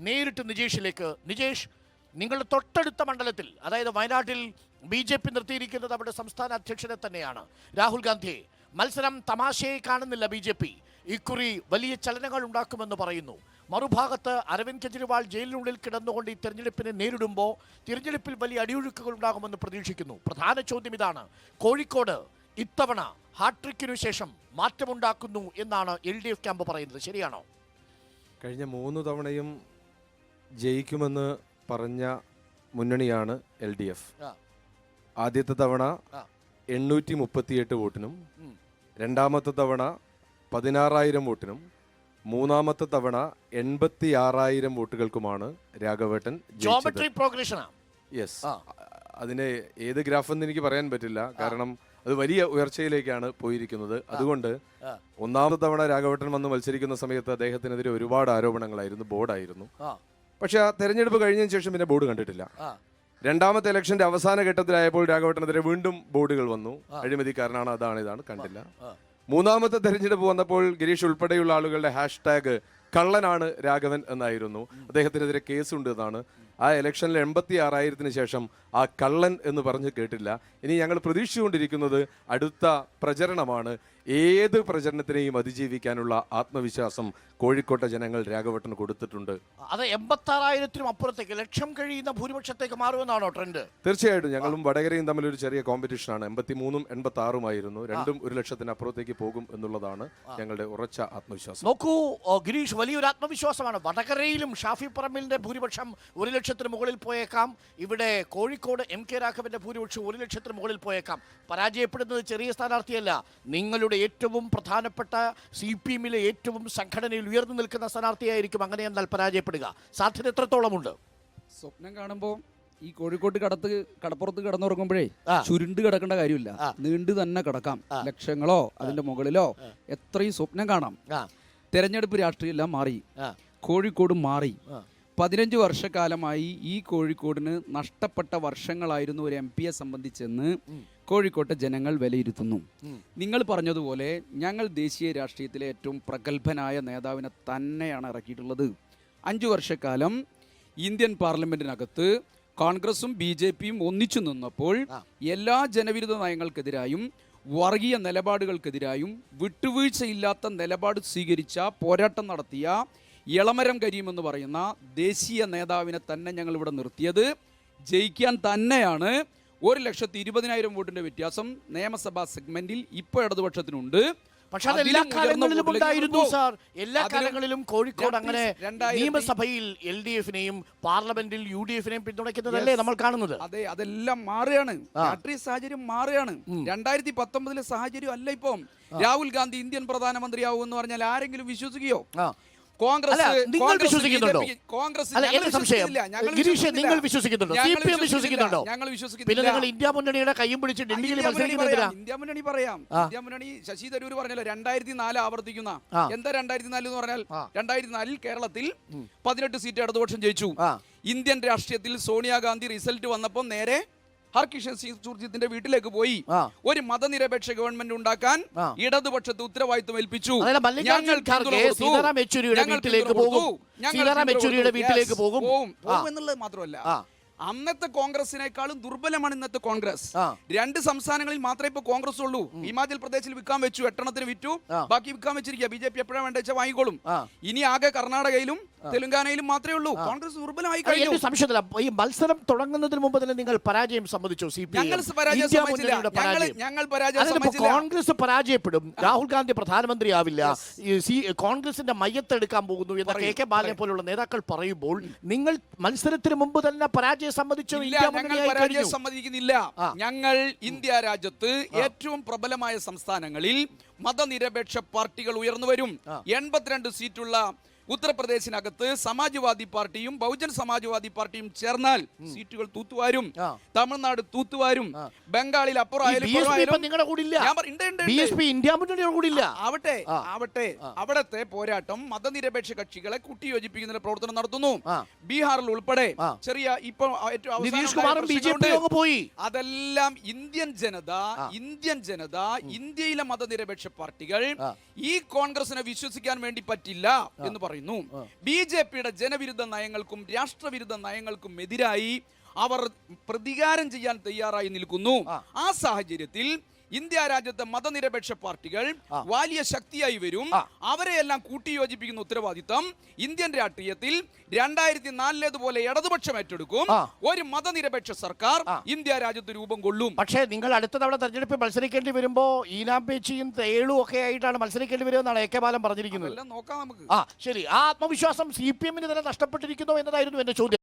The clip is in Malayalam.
നേരിട്ട് നിജേഷിലേക്ക്. നിജേഷ്, നിങ്ങളുടെ തൊട്ടടുത്ത മണ്ഡലത്തിൽ, അതായത് വയനാട്ടിൽ BJP നിർത്തിയിരിക്കുന്നത് അവിടെ സംസ്ഥാന അധ്യക്ഷനെ തന്നെയാണ്, രാഹുൽ ഗാന്ധിയെ. മത്സരം തമാശയെ കാണുന്നില്ല BJP. ഇക്കുറി വലിയ ചലനങ്ങൾ ഉണ്ടാക്കുമെന്ന് പറയുന്നു. മറുഭാഗത്ത് അരവിന്ദ് കെജ്രിവാൾ ജയിലിനുള്ളിൽ കിടന്നുകൊണ്ട് ഈ തെരഞ്ഞെടുപ്പിനെ നേരിടുമ്പോൾ തിരഞ്ഞെടുപ്പിൽ വലിയ അടിയൊഴുക്കുകൾ ഉണ്ടാകുമെന്ന് പ്രതീക്ഷിക്കുന്നു. പ്രധാന ചോദ്യം ഇതാണ്: കോഴിക്കോട് ഇത്തവണ ഹാട്രിക്കിനു ശേഷം മാറ്റമുണ്ടാക്കുന്നു എന്നാണ് LDF ക്യാമ്പ് പറയുന്നത്. ശരിയാണോ? കഴിഞ്ഞ 3 തവണയും ജയിക്കുമെന്ന് പറഞ്ഞ മുന്നണിയാണ് LDF. ആദ്യത്തെ തവണ 838 വോട്ടിനും, രണ്ടാമത്തെ തവണ 16,000 വോട്ടിനും, മൂന്നാമത്തെ തവണ 86,000 വോട്ടുകൾക്കുമാണ് രാഘവേട്ടൻ ജയിച്ചത്. യെസ്, അതിനെ ഏത് ഗ്രാഫ് എന്ന് എനിക്ക് പറയാൻ പറ്റില്ല, കാരണം അത് വലിയ ഉയർച്ചയിലേക്കാണ് പോയിരിക്കുന്നത്. അതുകൊണ്ട് ഒന്നാമത്തെ തവണ രാഘവേട്ടൻ വന്ന് മത്സരിക്കുന്ന സമയത്ത് അദ്ദേഹത്തിനെതിരെ ഒരുപാട് ആരോപണങ്ങളായിരുന്നു, ബോർഡായിരുന്നു. പക്ഷെ ആ തെരഞ്ഞെടുപ്പ് കഴിഞ്ഞതിന് ശേഷം പിന്നെ ബോർഡ് കണ്ടിട്ടില്ല. രണ്ടാമത്തെ ഇലക്ഷന്റെ അവസാന ഘട്ടത്തിലായപ്പോൾ രാഘവേട്ടനെതിരെ വീണ്ടും ബോർഡുകൾ വന്നു, അഴിമതിക്കാരനാണ്, അതാണ്, ഇതാണ്, കണ്ടില്ല. മൂന്നാമത്തെ തെരഞ്ഞെടുപ്പ് വന്നപ്പോൾ ഗിരീഷ് ഉൾപ്പെടെയുള്ള ആളുകളുടെ #, കള്ളനാണ് രാഘവൻ എന്നായിരുന്നു. അദ്ദേഹത്തിനെതിരെ കേസുണ്ട് എന്നാണ്. ആ ഇലക്ഷനിൽ 86,000-ന് ശേഷം ആ കള്ളൻ എന്ന് പറഞ്ഞ് കേട്ടില്ല. ഇനി ഞങ്ങൾ പ്രതീക്ഷിച്ചുകൊണ്ടിരിക്കുന്നത് അടുത്ത പ്രചരണമാണ്. ഏത് പ്രചരണത്തിനെയും അതിജീവിക്കാനുള്ള ആത്മവിശ്വാസം കോഴിക്കോട്ടെ ജനങ്ങൾ രാഘവട്ടന് കൊടുത്തിട്ടുണ്ട്. അത് 86,000-നും അപ്പുറത്തേക്ക്, ലക്ഷം കഴിയുന്ന ഭൂരിപക്ഷത്തേക്ക് മാറുമെന്നാണോ ട്രെൻഡ്? തീർച്ചയായിട്ടും. ഞങ്ങളും വടകരയും തമ്മിൽ ഒരു ചെറിയ കോമ്പറ്റീഷനാണ്. 83-ഉം 86-ഉം രണ്ടും 1,00,000-ന് അപ്പുറത്തേക്ക് പോകും എന്നുള്ളതാണ് ഞങ്ങളുടെ ഉറച്ച ആത്മവിശ്വാസം. നോക്കൂ ഗിരീഷ്, വലിയൊരു ആത്മവിശ്വാസമാണ്. വടകരയിലും ഷാഫി പറമ്പിലിന്റെ ഭൂരിപക്ഷം 1,00,000-ന് മുകളിൽ പോയേക്കാം. ഇവിടെ കോഴിക്കോട് MK രാഘവന്റെ ഭൂരിപക്ഷം 1,00,000-ന് മുകളിൽ പോയേക്കാം. പരാജയപ്പെടുന്നത് ചെറിയ സ്ഥാനാർത്ഥിയല്ല, നിങ്ങളുടെ ഏറ്റവും പ്രധാനപ്പെട്ട CPM-ലെ ഏറ്റവും സംഘടനയിൽ ഉയർന്നു നിൽക്കുന്ന സ്ഥാനാർത്ഥിയായിരിക്കും. അങ്ങനെ എന്നാൽ പരാജയപ്പെടുക സാധ്യത എത്രത്തോളമുണ്ട്? സ്വപ്നം കാണുമ്പോൾ ഈ കോഴിക്കോട്ട് കടപ്പുറത്ത് കിടന്നുറങ്ങുമ്പോഴേ ചുരുണ്ട് കിടക്കേണ്ട കാര്യമില്ല, നീണ്ടു തന്നെ കിടക്കാം. ലക്ഷങ്ങളോ അതിന്റെ മുകളിലോ എത്രയും സ്വപ്നം കാണാം. തെരഞ്ഞെടുപ്പ് രാഷ്ട്രീയമെല്ലാം മാറി, കോഴിക്കോട് മാറി. 15 വർഷക്കാലമായി ഈ കോഴിക്കോടിന് നഷ്ടപ്പെട്ട വർഷങ്ങളായിരുന്നു ഒരു MP-യെ സംബന്ധിച്ചെന്ന് കോഴിക്കോട്ടെ ജനങ്ങൾ വിലയിരുത്തുന്നു. നിങ്ങൾ പറഞ്ഞതുപോലെ ഞങ്ങൾ ദേശീയ രാഷ്ട്രീയത്തിലെ ഏറ്റവും പ്രഗത്ഭനായ നേതാവിനെ തന്നെയാണ് ഇറക്കിയിട്ടുള്ളത്. 5 വർഷക്കാലം ഇന്ത്യൻ പാർലമെന്റിനകത്ത് കോൺഗ്രസും BJP-യും ഒന്നിച്ചു നിന്നപ്പോൾ എല്ലാ ജനവിരുദ്ധ നയങ്ങൾക്കെതിരായും വർഗീയ നിലപാടുകൾക്കെതിരായും വിട്ടുവീഴ്ചയില്ലാത്ത നിലപാട് സ്വീകരിച്ച, പോരാട്ടം നടത്തിയ ഇളമരം കരീം എന്ന് പറയുന്ന ദേശീയ നേതാവിനെ തന്നെ ഞങ്ങൾ ഇവിടെ നിർത്തിയത്. ജയിക്കാൻ തന്നെയാണ്. 1,20,000 വോട്ടിന്റെ വ്യത്യാസം നിയമസഭാ സെഗ്മെന്റിൽ ഇപ്പോൾ ഇടതുപക്ഷത്തിനുണ്ട്. പക്ഷെ എല്ലാ കാലങ്ങളിലും ഉണ്ടായിരുന്നു സാർ. എല്ലാ കാലങ്ങളിലും കോഴിക്കോട് അങ്ങനെ നിയമസഭയിൽ LDF-നെയും പാർലമെന്റിൽ UDF-നെയും പിന്തുണയ്ക്കുന്നതല്ലേ നമ്മൾ കാണുന്നത്? അതെ, അതെല്ലാം മാറുകയാണ്. രാഷ്ട്രീയ സാഹചര്യം മാറുകയാണ്. 2019-ലെ സാഹചര്യം അല്ല ഇപ്പം. രാഹുൽ ഗാന്ധി ഇന്ത്യൻ പ്രധാനമന്ത്രിയാവും എന്ന് പറഞ്ഞാൽ ആരെങ്കിലും വിശ്വസിക്കുകയോ? നിങ്ങൾ വിശ്വസിക്കുന്നുണ്ടോ? പിന്നെ നിങ്ങൾ ഇന്ത്യ മുന്നണിയുടെ കൈയും പിടിച്ച് ഡൽഹിയിൽ മത്സരിക്കുന്നില്ല. ഇന്ത്യ മുന്നണി പറയാം. ഇന്ത്യ മുന്നണി ശശി തരൂർ പറഞ്ഞല്ലോ 2004 ആവർത്തിക്കുന്ന. എന്താ 2004 എന്ന് പറഞ്ഞാൽ 2004-ൽ കേരളത്തിൽ 18 സീറ്റ് ഇടതുപക്ഷം ജയിച്ചു. ഇന്ത്യൻ രാഷ്ട്രീയത്തിൽ സോണിയാഗാന്ധി റിസൾട്ട് വന്നപ്പോൾ നേരെ ഹർകിഷൻ സുർജിത്തിന്റെ വീട്ടിലേക്ക് പോയി ഒരു മതനിരപേക്ഷ ഗവൺമെന്റ് ഉണ്ടാക്കാൻ ഇടതുപക്ഷത്തെ ഉത്തരവാദിത്വം ഏൽപ്പിച്ചു. എന്നുള്ളത് മാത്രമല്ല, അന്നത്തെ കോൺഗ്രസിനേക്കാളും ദുർബലമാണ് ഇന്നത്തെ കോൺഗ്രസ്. 2 സംസ്ഥാനങ്ങളിൽ മാത്രമേ ഇപ്പൊ കോൺഗ്രസ് ഉള്ളൂ. ഹിമാചൽ പ്രദേശിൽ വിൽക്കാൻ വെച്ചു, 8 എണ്ണത്തിന് വിറ്റു, ബാക്കി വിൽക്കാൻ വെച്ചിരിക്കുക. BJP എപ്പോഴാണ് വേണ്ട വെച്ചാൽ വാങ്ങിക്കോളും. ഇനി ആകെ കർണാടകയിലും തെലുങ്കാനയിലും മാത്രമേ ഉള്ളൂ. കോൺഗ്രസ് ദുർബലമായി കഴിഞ്ഞു. സംശയത്തില്ല. ഈ മത്സരം തുടങ്ങുന്നതിന് മുമ്പ് തന്നെ നിങ്ങൾ പരാജയം സമ്മതിച്ചു. കോൺഗ്രസ് പരാജയപ്പെടും, രാഹുൽ ഗാന്ധി പ്രധാനമന്ത്രിയാവില്ല, കോൺഗ്രസിന്റെ മയ്യത്തെടുക്കാൻ പോകുന്നു എന്ന് KK ബാലനെ പോലുള്ള നേതാക്കൾ പറയുമ്പോൾ നിങ്ങൾ മത്സരത്തിന് മുമ്പ് തന്നെ പരാജയം സമ്മതിക്കുന്നില്ല. ഞങ്ങൾ ഇന്ത്യ രാജ്യത്ത് ഏറ്റവും പ്രബലമായ സംസ്ഥാനങ്ങളിൽ മതനിരപേക്ഷ പാർട്ടികൾ ഉയർന്നു വരും. 82 സീറ്റുള്ള ഉത്തർപ്രദേശിനകത്ത് സമാജ്വാദി പാർട്ടിയും ബഹുജൻ സമാജ്വാദി പാർട്ടിയും ചേർന്നാൽ സീറ്റുകൾ തൂത്തുവാരും. തമിഴ്നാട് തൂത്തുവാരും. ബംഗാളിൽ ആവട്ടെ അവിടത്തെ പോരാട്ടം മതനിരപേക്ഷ കക്ഷികളെ കൂട്ടിയോജിപ്പിക്കുന്നതിന് പ്രവർത്തനം നടത്തുന്നു. ബീഹാറിൽ ഉൾപ്പെടെ ചെറിയ ഇപ്പൊ അതെല്ലാം ഇന്ത്യൻ ജനത ഇന്ത്യയിലെ മതനിരപേക്ഷ പാർട്ടികൾ ഈ കോൺഗ്രസിനെ വിശ്വസിക്കാൻ വേണ്ടി പറ്റില്ല എന്ന് പറയും. പറയുന്നു. BJP-യുടെ ജനവിരുദ്ധ നയങ്ങൾക്കും രാഷ്ട്രവിരുദ്ധ നയങ്ങൾക്കും എതിരായി അവർ പ്രതികാരം ചെയ്യാൻ തയ്യാറായി നിൽക്കുന്നു. ആ സാഹചര്യത്തിൽ ഇന്ത്യ രാജ്യത്തെ മതനിരപേക്ഷ പാർട്ടികൾ വലിയ ശക്തിയായി വരും. അവരെയെല്ലാം കൂട്ടിയോജിപ്പിക്കുന്ന ഉത്തരവാദിത്തം ഇന്ത്യൻ രാഷ്ട്രീയത്തിൽ 2004 ഇടതുപക്ഷം ഏറ്റെടുക്കും. ഒരു മതനിരപേക്ഷ സർക്കാർ ഇന്ത്യ രാജ്യത്ത് രൂപം കൊള്ളും. പക്ഷേ നിങ്ങൾ അടുത്ത തവണ തെരഞ്ഞെടുപ്പിൽ മത്സരിക്കേണ്ടി വരുമ്പോൾ ഈനാമ്പേച്ചിയും തേളും ഒക്കെ ആയിട്ടാണ് മത്സരിക്കേണ്ടി വരുമെന്നാണ് AK ബാലൻ പറഞ്ഞിരിക്കുന്നത്. നോക്കാം നമുക്ക്. ശരി, ആ ആത്മവിശ്വാസം CPM-ന് തന്നെ നഷ്ടപ്പെട്ടിരിക്കുന്നു എന്നതായിരുന്നു എന്റെ ചോദ്യം.